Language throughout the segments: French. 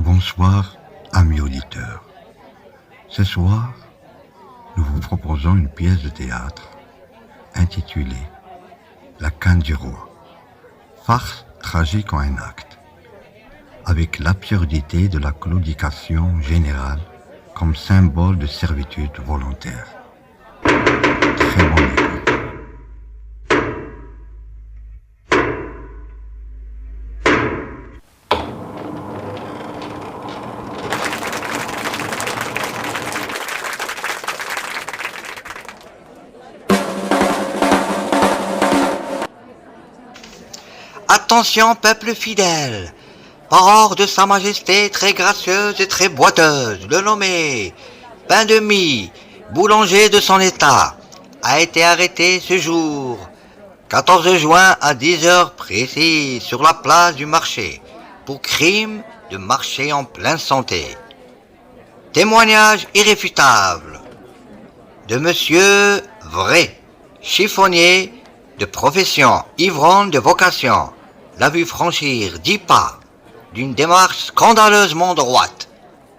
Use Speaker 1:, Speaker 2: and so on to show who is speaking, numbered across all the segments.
Speaker 1: Bonsoir, amis auditeurs. Ce soir, nous vous proposons une pièce de théâtre intitulée La canne du roi, farce tragique en un acte, avec l'absurdité de la claudication générale comme symbole de servitude volontaire. Très bonne écoute.
Speaker 2: Attention, peuple fidèle, par ordre de Sa Majesté très gracieuse et très boiteuse, le nommé Pain de Mie, boulanger de son état, a été arrêté ce jour, 14 juin à 10 heures précises, sur la place du marché, pour crime de marcher en pleine santé. Témoignage irréfutable de Monsieur Vrai, chiffonnier de profession, ivrogne de vocation, l'a vu franchir 10 pas d'une démarche scandaleusement droite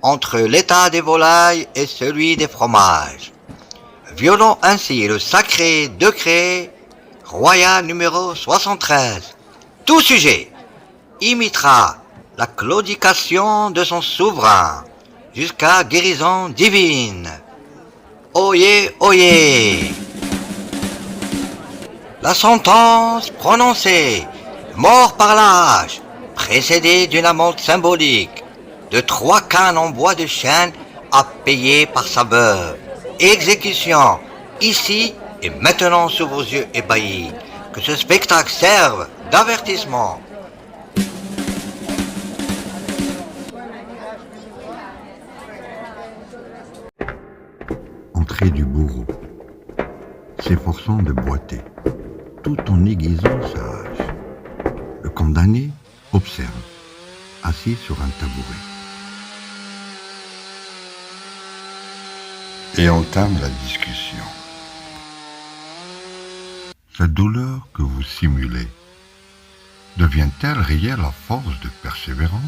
Speaker 2: entre l'état des volailles et celui des fromages, violant ainsi le sacré décret royal numéro 73. Tout sujet imitera la claudication de son souverain jusqu'à guérison divine. Oyez, oyez. La sentence prononcée, mort par la hache, précédée d'une amende symbolique de 3 cannes en bois de chêne à payer par sa veuve. Exécution, ici et maintenant sous vos yeux ébahis. Que ce spectacle serve d'avertissement.
Speaker 1: Entrée du bourreau, s'efforçant de boiter, tout en aiguisant sa hache. Le condamné observe, assis sur un tabouret, et entame la discussion. Cette douleur que vous simulez devient-elle réelle à force de persévérance?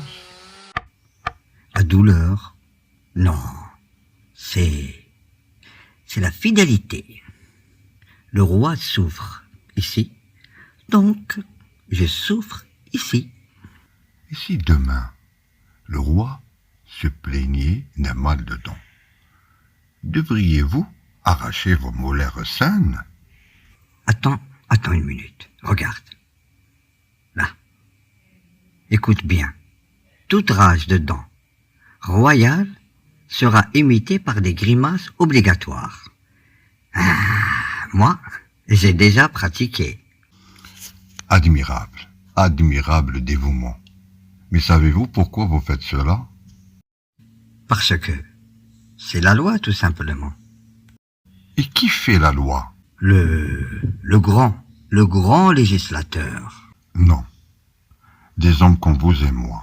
Speaker 3: La douleur? Non, c'est la fidélité. Le roi souffre ici, donc je souffre ici.
Speaker 1: Et si demain, le roi se plaignait d'un mal de dents, devriez-vous arracher vos molaires saines?
Speaker 3: Attends une minute, regarde. Là. Écoute bien. Toute rage de dents royale sera imitée par des grimaces obligatoires. Moi, j'ai déjà pratiqué.
Speaker 1: Admirable dévouement. Mais savez-vous pourquoi vous faites cela?
Speaker 3: Parce que c'est la loi, tout simplement.
Speaker 1: Et qui fait la loi?
Speaker 3: Le grand législateur.
Speaker 1: Non. Des hommes comme vous et moi.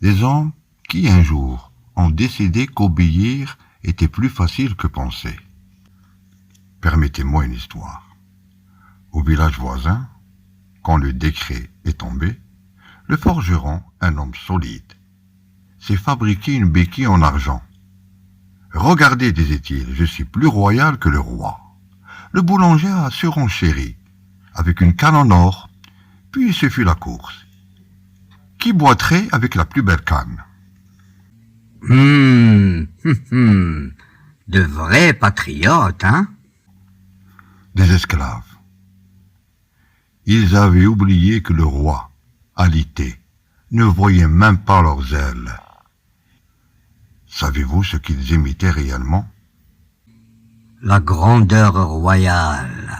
Speaker 1: Des hommes qui, un jour, ont décidé qu'obéir était plus facile que penser. Permettez-moi une histoire. Au village voisin, quand le décret est tombé, le forgeron, un homme solide, s'est fabriqué une béquille en argent. « Regardez, disait-il, je suis plus royal que le roi. » Le boulanger a surenchéri avec une canne en or, puis ce fut la course. Qui boiterait avec la plus belle canne?
Speaker 3: De vrais patriotes, hein?
Speaker 1: Des esclaves. Ils avaient oublié que le roi, alité, ne voyait même pas leurs ailes. Savez-vous ce qu'ils imitaient réellement?
Speaker 3: La grandeur royale.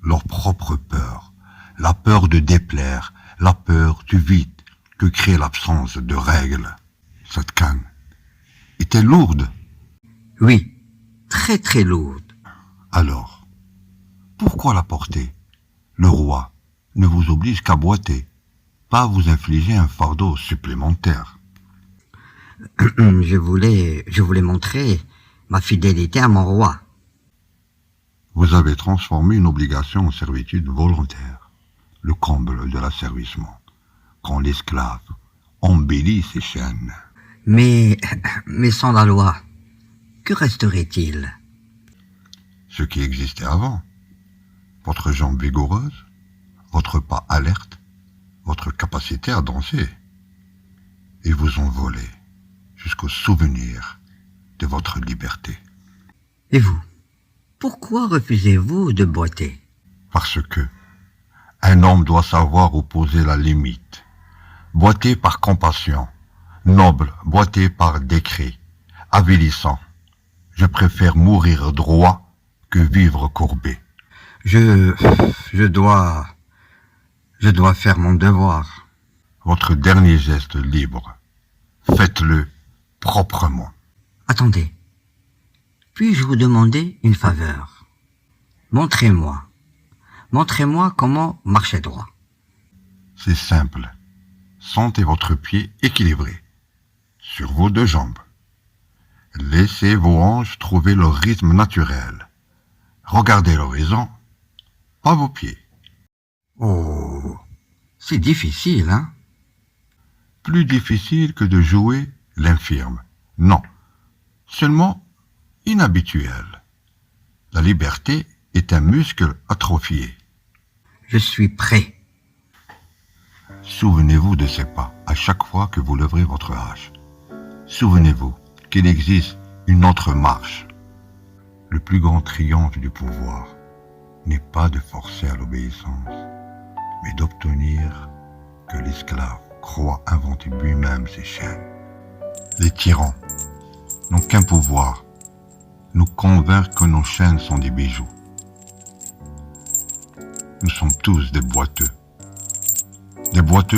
Speaker 1: Leur propre peur, la peur de déplaire, la peur du vide que crée l'absence de règles. Cette canne était lourde.
Speaker 3: Oui, très très lourde.
Speaker 1: Alors, pourquoi la porter? Le roi ne vous oblige qu'à boiter, pas à vous infliger un fardeau supplémentaire.
Speaker 3: Je voulais montrer ma fidélité à mon roi.
Speaker 1: Vous avez transformé une obligation en servitude volontaire, le comble de l'asservissement, quand l'esclave, embellit ces chaînes.
Speaker 3: Mais sans la loi, que resterait-il?
Speaker 1: Ce qui existait avant. Votre jambe vigoureuse, votre pas alerte, votre capacité à danser. Et vous envoler jusqu'au souvenir de votre liberté.
Speaker 3: Et vous, pourquoi refusez-vous de boiter?
Speaker 1: Parce que un homme doit savoir où poser la limite. Boiter par compassion, noble, boiter par décret, avilissant. Je préfère mourir droit que vivre courbé.
Speaker 3: Je dois faire mon devoir.
Speaker 1: Votre dernier geste libre, faites-le proprement.
Speaker 3: Attendez, puis-je vous demander une faveur? Montrez-moi comment marcher droit.
Speaker 1: C'est simple. Sentez votre pied équilibré sur vos deux jambes. Laissez vos hanches trouver leur rythme naturel. Regardez l'horizon, pas vos pieds.
Speaker 3: Oh, c'est difficile, hein?
Speaker 1: Plus difficile que de jouer l'infirme. Non, seulement inhabituel. La liberté est un muscle atrophié.
Speaker 3: Je suis prêt.
Speaker 1: Souvenez-vous de ces pas à chaque fois que vous lèverez votre hache. Souvenez-vous qu'il existe une autre marche. Le plus grand triomphe du pouvoir n'est pas de forcer à l'obéissance, mais d'obtenir que l'esclave croit inventer lui-même ses chaînes. Les tyrans n'ont qu'un pouvoir, nous convaincre que nos chaînes sont des bijoux. Nous sommes tous des boiteux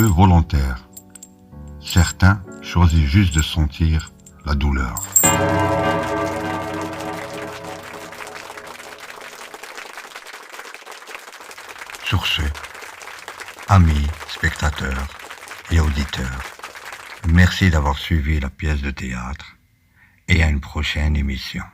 Speaker 1: volontaires. Certains choisissent juste de sentir la douleur. Sur ce, amis, spectateurs et auditeurs, merci d'avoir suivi la pièce de théâtre et à une prochaine émission.